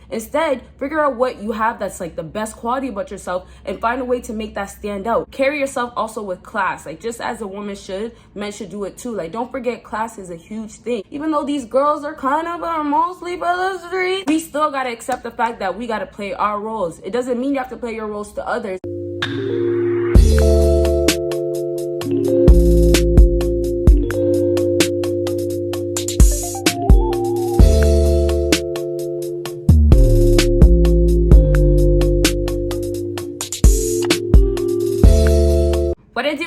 Instead, figure out what you have that's like the best quality about yourself and find a way to make that stand out. Carry yourself also with class. Like, just as a woman should, men should do it too. Like, don't forget, class is a huge thing. Even though these girls are kind of mostly for the street, we still gotta accept the fact that we gotta play our roles. It doesn't mean you have to play your roles to others.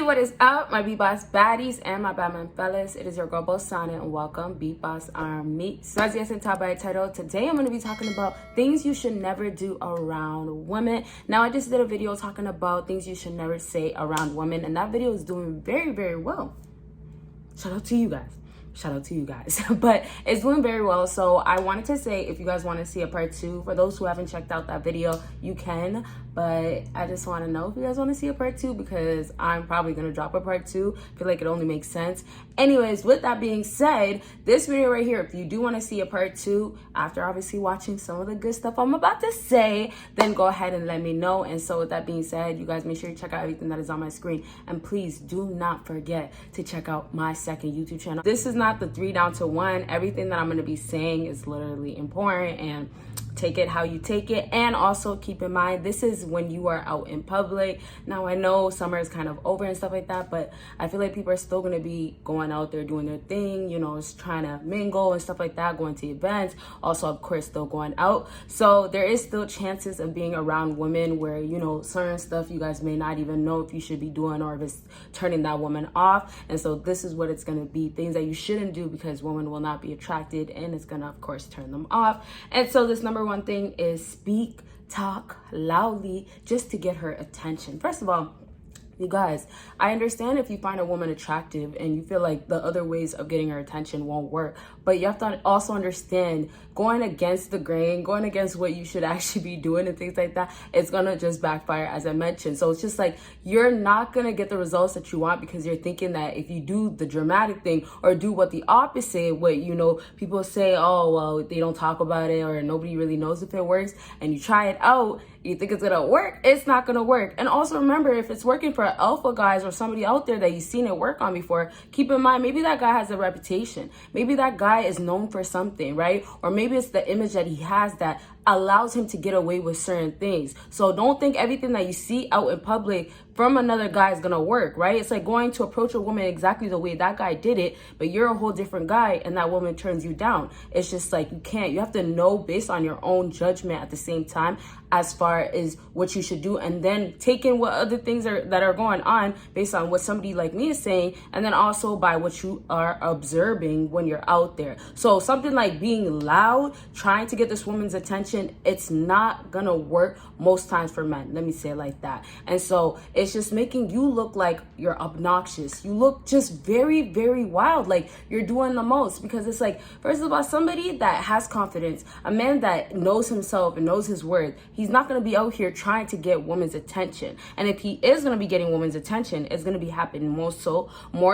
What is up, my BBossBaddies and my Batman fellas? It is your girl Bosana and welcome BBossArmy. So as you guys can tell by the title, today I'm going to be talking about things you should never do around women. Now, I just did a video talking about things you should never say around women, and that video is doing very, very well. Shout out to you guys. But it's doing very well. So I wanted to say, if you guys want to see a part 2, for those who haven't checked out that video, you can, but I just want to know if you guys want to see a part 2, because I'm probably going to drop a part 2. I feel like it only makes sense. Anyways, with that being said, this video right here, if you do want to see a part 2, after obviously watching some of the good stuff I'm about to say, then go ahead and let me know. And so with that being said, you guys make sure you check out everything that is on my screen, and please do not forget to check out my second YouTube channel. This is not the 3 down to 1. Everything that I'm going to be saying is literally important, and take it how you take it. And also keep in mind, this is when you are out in public. Now, I know summer is kind of over and stuff like that, but I feel like people are still going to be going out there doing their thing, you know, just trying to mingle and stuff like that, going to events, also of course still going out. So there is still chances of being around women where, you know, certain stuff you guys may not even know if you should be doing or if it's turning that woman off. And so this is what it's going to be, things that you shouldn't do, because women will not be attracted, and it's going to of course turn them off. And so this number one thing is talk loudly just to get her attention. First of all, you guys, I understand if you find a woman attractive and you feel like the other ways of getting her attention won't work, but you have to also understand, going against the grain, going against what you should actually be doing and things like that, it's gonna just backfire, as I mentioned. So it's just like, you're not gonna get the results that you want because you're thinking that if you do the dramatic thing or do what the opposite, what, you know, people say, oh, well, they don't talk about it or nobody really knows if it works, and you try it out, you think it's gonna work, it's not gonna work. And also remember, if it's working for alpha guys or somebody out there that you've seen it work on before, keep in mind, maybe that guy has a reputation. Maybe that guy is known for something, right? Or maybe it's the image that he has that allows him to get away with certain things. So don't think everything that you see out in public from another guy is gonna work, right? It's like going to approach a woman exactly the way that guy did it, but you're a whole different guy and that woman turns you down. It's just like, you have to know based on your own judgment at the same time as far as what you should do, and then take in what other things that are going on based on what somebody like me is saying, and then also by what you are observing when you're out there. So something like being loud, trying to get this woman's attention, it's not gonna work most times for men. Let me say it like that. And so it's just making you look like you're obnoxious. You look just very, very wild, like you're doing the most, because it's like, first of all, somebody that has confidence, a man that knows himself and knows his worth, he's not going to be out here trying to get women's attention. And if he is going to be getting women's attention, it's going to be happening more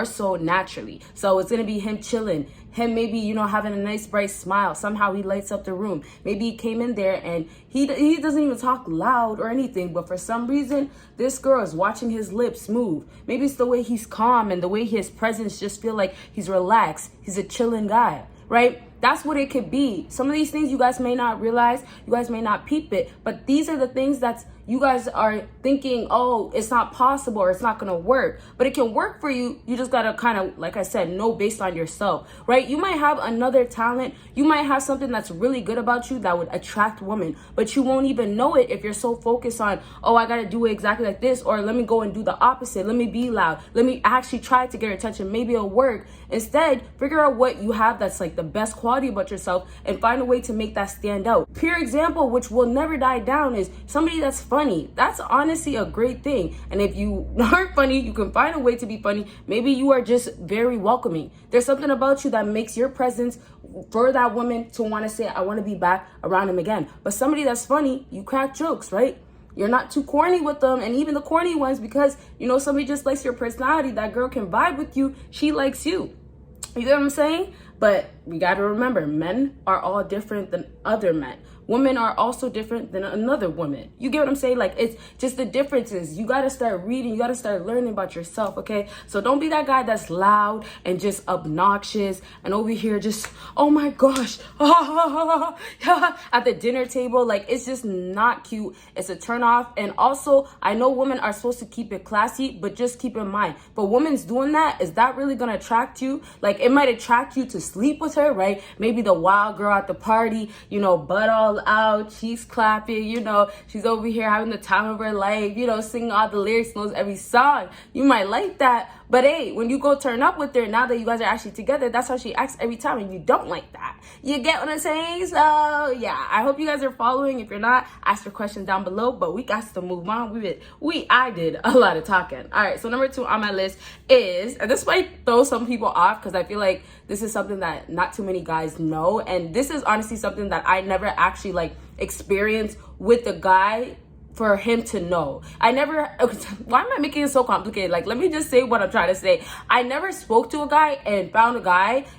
so naturally. So it's going to be him chilling, him maybe, you know, having a nice bright smile. Somehow he lights up the room. Maybe he came in there and he doesn't even talk loud or anything, but for some reason this girl is watching his lips move. Maybe it's the way he's calm and the way his presence just feel like he's relaxed. He's a chilling guy, right? That's what it could be. Some of these things you guys may not realize, you guys may not peep it, but these are the things that you guys are thinking, oh, it's not possible or it's not gonna work. But it can work for you. You just gotta kind of, like I said, know based on yourself, right? You might have another talent. You might have something that's really good about you that would attract women, but you won't even know it if you're so focused on, oh, I gotta do it exactly like this, or let me go and do the opposite. Let me be loud. Let me actually try to get her attention. Maybe it'll work. Instead, figure out what you have that's like the best quality about yourself and find a way to make that stand out. Pure example, which will never die down, is somebody that's funny. That's honestly a great thing. And if you aren't funny, you can find a way to be funny. Maybe you are just very welcoming. There's something about you that makes your presence for that woman to want to say, I want to be back around him again. But somebody that's funny, you crack jokes, right? You're not too corny with them, and even the corny ones, because, you know, somebody just likes your personality. That girl can vibe with you. She likes you. You get what I'm saying? But we got to remember, men are all different than other men. Women are also different than another woman. You get what I'm saying? Like, it's just the differences. You got to start reading. You got to start learning about yourself, okay? So don't be that guy that's loud and just obnoxious and over here just, oh my gosh, at the dinner table. Like, it's just not cute. It's a turn off. And also, I know women are supposed to keep it classy, but just keep in mind, but women's doing that, is that really going to attract you? Like, it might attract you to sleep with her, right? Maybe the wild girl at the party, you know, butt all out, cheeks clapping, you know, she's over here having the time of her life, you know, singing all the lyrics, knows every song. You might like that, but hey, when you go turn up with her, now that you guys are actually together, that's how she acts every time, and you don't like that. You get what I'm saying? So yeah, I hope you guys are following. If you're not, ask your questions down below, but we got to move on. I did a lot of talking. All right, so number 2 on my list is, and this might throw some people off because I feel like this is something that not too many guys know, and this is honestly something that I never actually like experienced with the guy for him to know. Why am I making it so complicated? Like, let me just say what I'm trying to say. I never spoke to a guy and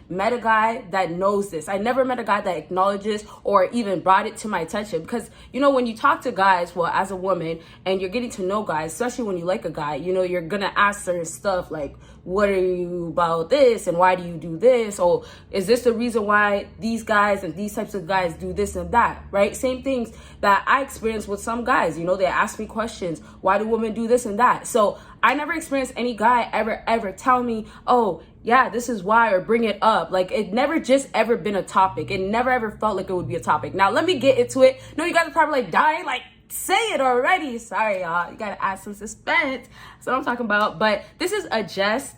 met a guy that knows this. I never met a guy that acknowledges or even brought it to my attention, because, you know, when you talk to guys, well, as a woman, and you're getting to know guys, especially when you like a guy, you know, you're gonna ask certain stuff like, what are you about this, and why do you do this, or is this the reason why these guys and these types of guys do this and that, right? Same things that I experienced with some guys. You know, they ask me questions, why do women do this and that? So I never experienced any guy ever tell me, oh yeah, this is why, or bring it up. Like, it never just ever been a topic. It never ever felt like it would be a topic. Now let me get into it. No, you guys are probably like dying, like, say it already. Sorry, y'all. You gotta add some suspense. That's what I'm talking about. But this is a just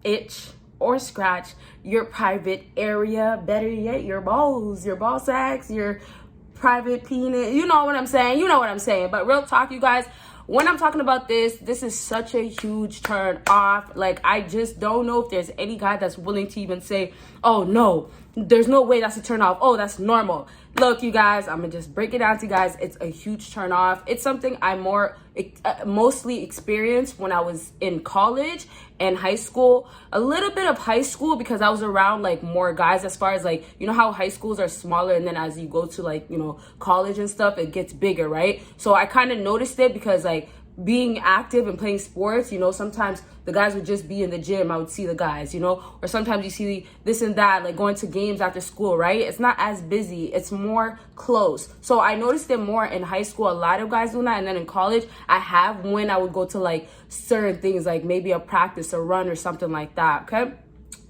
itch or scratch your private area. Better yet, your balls, your ball sacks, your private penis. You know what I'm saying? You know what I'm saying. But real talk, you guys, when I'm talking about this is such a huge turn off. Like, I just don't know if there's any guy that's willing to even say, oh no, there's no way that's a turn off. Oh, that's normal. Look, you guys, I'm gonna just break it down to you guys. It's a huge turn off. It's something I mostly experienced when I was in college and high school. A little bit of high school because I was around like more guys, as far as like, you know how high schools are smaller, and then as you go to like, you know, college and stuff, it gets bigger, right? So I kind of noticed it because like being active and playing sports, you know, sometimes the guys would just be in the gym. I would see the guys, you know, or sometimes you see this and that, like going to games after school, right? It's not as busy. It's more close. So I noticed it more in high school. A lot of guys doing that. And then in college, I have when I would go to like certain things, like maybe a practice, a run or something like that. Okay.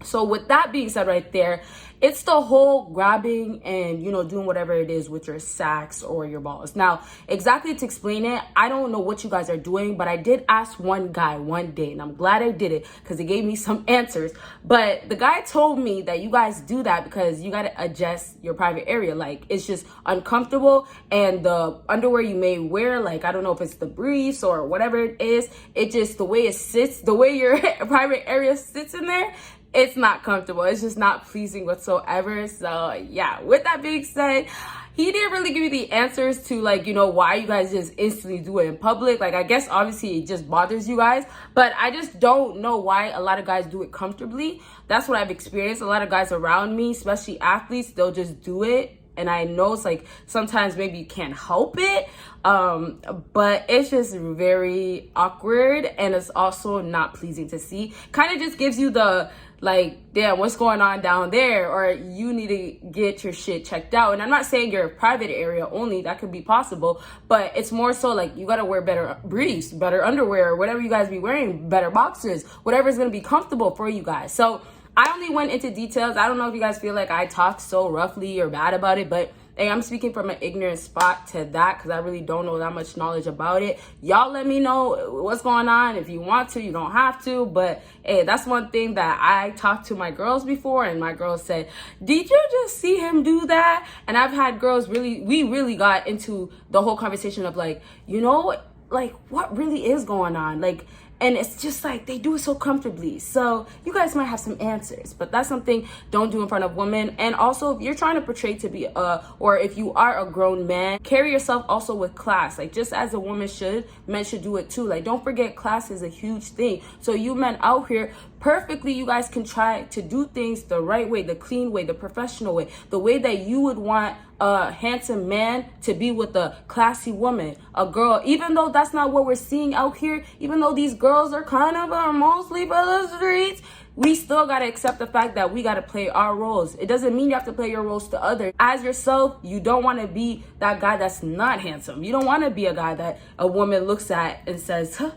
So with that being said right there, it's the whole grabbing and, you know, doing whatever it is with your sacks or your balls. Now, exactly to explain it, I don't know what you guys are doing, but I did ask one guy one day, and I'm glad I did it because he gave me some answers. But the guy told me that you guys do that because you got to adjust your private area. Like, it's just uncomfortable, and the underwear you may wear, like, I don't know if it's the briefs or whatever it is, it just, the way it sits, the way your private area sits in there, it's not comfortable. It's just not pleasing whatsoever. So yeah, with that being said, he didn't really give me the answers to, like, you know, why you guys just instantly do it in public. Like, I guess obviously it just bothers you guys, but I just don't know why a lot of guys do it comfortably. That's what I've experienced. A lot of guys around me, especially athletes, they'll just do it. And I know it's like sometimes maybe you can't help it, but it's just very awkward, and it's also not pleasing to see. Kind of just gives you the, like, damn, what's going on down there, or you need to get your shit checked out. And I'm not saying your private area only, that could be possible, but it's more so like you gotta wear better briefs, better underwear, whatever you guys be wearing, better boxers, whatever's gonna be comfortable for you guys. So I only went into details. I don't know if you guys feel like I talked so roughly or bad about it, but hey, I'm speaking from an ignorant spot to that because I really don't know that much knowledge about it. Y'all let me know what's going on. If you want to, you don't have to. But hey, that's one thing that I talked to my girls before, and my girls said, did you just see him do that? And I've had girls we really got into the whole conversation of like, you know, like what really is going on? Like, and it's just like they do it so comfortably. So you guys might have some answers, but that's something don't do in front of women. And also, if you're trying to portray to be or if you are a grown man, carry yourself also with class. Like, just as a woman should, men should do it too. Like, don't forget, class is a huge thing. So you men out here perfectly you guys can try to do things the right way, the clean way, the professional way, the way that you would want a handsome man to be with a classy woman, a girl. Even though that's not what we're seeing out here, even though these girls are kind of mostly for the streets, we still got to accept the fact that we got to play our roles. It doesn't mean you have to play your roles to others. As yourself, you don't want to be that guy that's not handsome. You don't want to be a guy that a woman looks at and says, huh.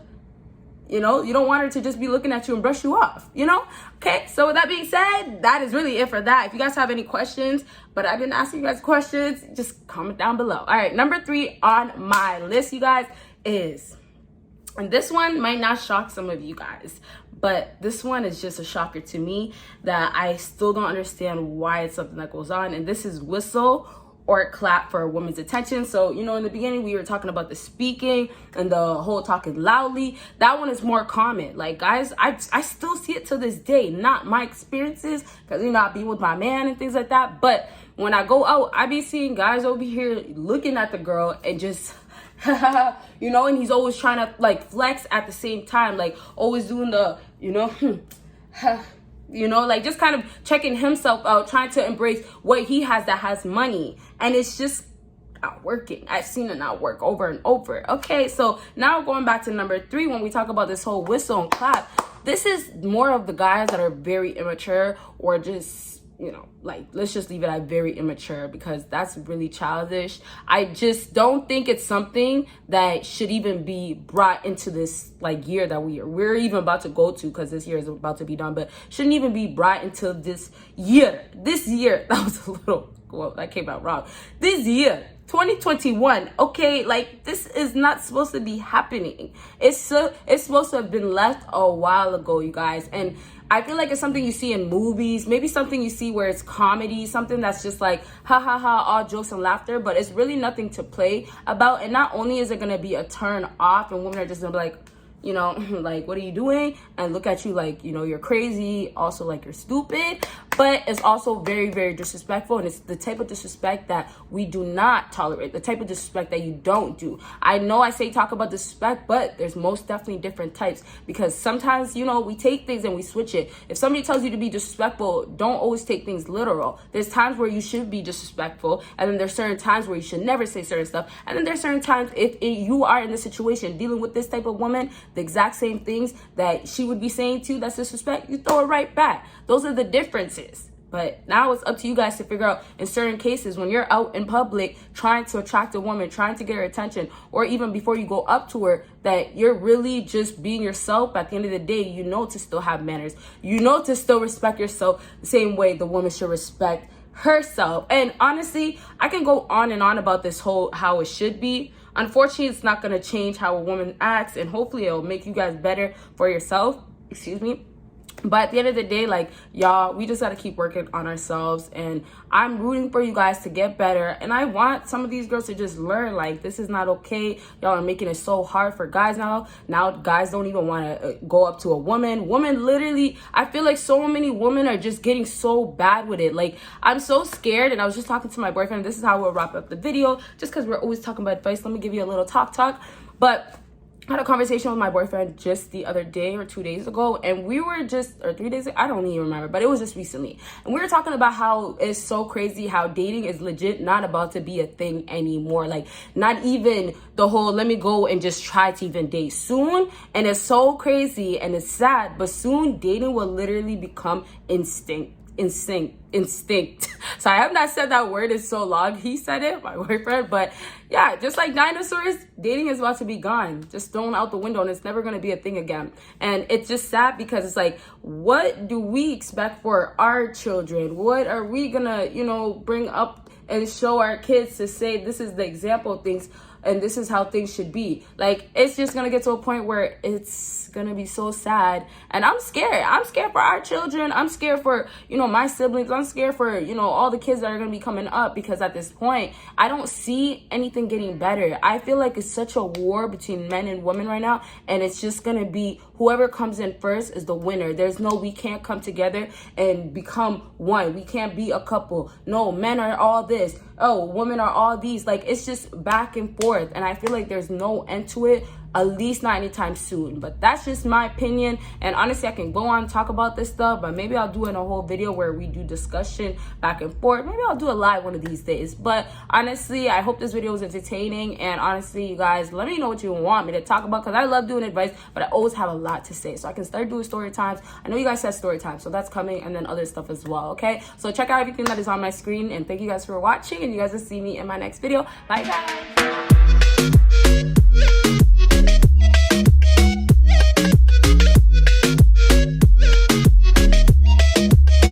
You know, you don't want her to just be looking at you and brush you off, you know? Okay, so with that being said, that is really it for that. If you guys have any questions, but I've been asking you guys questions, just comment down below. All right, number 3 on my list, you guys, is, and this one might not shock some of you guys, but this one is just a shocker to me that I still don't understand why it's something that goes on, and this is whistle or clap for a woman's attention. So, you know, in the beginning, we were talking about the speaking and the whole talking loudly. That one is more common. Like, guys, I still see it to this day. Not my experiences, because, you know, I be with my man and things like that. But when I go out, I be seeing guys over here looking at the girl and just, you know, and he's always trying to, like, flex at the same time. Like, always doing the, you know, you know, like just kind of checking himself out, trying to embrace what he has that has money. And it's just not working. I've seen it not work over and over. Okay, so now going back to number 3, when we talk about this whole whistle and clap, this is more of the guys that are very immature, or just, you know, like, let's just leave it at very immature, because that's really childish. I just don't think it's something that should even be brought into this, like, year that we're even about to go to, because this year is about to be done, but shouldn't even be brought into this year. That was a little, well, that came out wrong. This year, 2021, okay, like, this is not supposed to be happening. It's supposed to have been left a while ago, you guys. And I feel like it's something you see in movies, maybe something you see where it's comedy, something that's just like, ha ha ha, all jokes and laughter, but it's really nothing to play about. And not only is it gonna be a turn off and women are just gonna be like, you know, like, what are you doing? And look at you like, you know, you're crazy, also like you're stupid. But it's also very, very disrespectful. And it's the type of disrespect that we do not tolerate, the type of disrespect that you don't do. I know I say talk about disrespect, but there's most definitely different types, because sometimes, you know, we take things and we switch it. If somebody tells you to be disrespectful, don't always take things literal. There's times where you should be disrespectful, and then there's certain times where you should never say certain stuff. And then there's certain times if you are in this situation dealing with this type of woman, the exact same things that she would be saying to you that's disrespect, you throw it right back. Those are the differences. But now it's up to you guys to figure out, in certain cases, when you're out in public trying to attract a woman, trying to get her attention, or even before you go up to her, that you're really just being yourself. At the end of the day, you know to still have manners. You know to still respect yourself the same way the woman should respect herself. And honestly, I can go on and on about this whole how it should be. Unfortunately, it's not going to change how a woman acts, and hopefully it'll make you guys better for yourself. Excuse me. But at the end of the day, like, y'all, we just got to keep working on ourselves, and I'm rooting for you guys to get better. And I want some of these girls to just learn, like, this is not okay. Y'all are making it so hard for guys now. Now guys don't even want to go up to a woman. Women literally, I feel like so many women are just getting so bad with it. Like, I'm so scared, and I was just talking to my boyfriend. This is how we'll wrap up the video, just because we're always talking about advice. Let me give you a little talk. But I had a conversation with my boyfriend just the other day or 2 days ago, and we were just, or 3 days ago, I don't even remember, but it was just recently. And we were talking about how it's so crazy how dating is legit not about to be a thing anymore. Like, not even the whole let me go and just try to even date soon. And it's so crazy and it's sad, but soon dating will literally become instinct. So I have not said that word in so long. He said it, my boyfriend. But yeah, just like dinosaurs, dating is about to be gone, just thrown out the window, and it's never going to be a thing again. And it's just sad, because it's like, what do we expect for our children? What are we gonna, you know, bring up and show our kids to say this is the example of things and this is how things should be? Like, it's just gonna get to a point where it's gonna be so sad. And I'm scared. I'm scared for our children. I'm scared for, you know, my siblings. I'm scared for, you know, all the kids that are gonna be coming up, because at this point, I don't see anything getting better. I feel like it's such a war between men and women right now, and it's just gonna be whoever comes in first is the winner. There's no, we can't come together and become one. We can't be a couple. No, men are all this. oh, women are all these. Like, it's just back and forth, and I feel like there's no end to it, at least not anytime soon. But that's just my opinion, and honestly, I can go on and talk about this stuff, but maybe I'll do in a whole video where we do discussion back and forth. Maybe I'll do a live one of these days. But honestly, I hope this video was entertaining, and honestly, you guys, let me know what you want me to talk about, because I love doing advice, but I always have a lot to say, so I can start doing story times. I know you guys said story time, so that's coming, and then other stuff as well. Okay, so check out everything that is on my screen, and thank you guys for watching, and you guys will see me in my next video. Bye guys.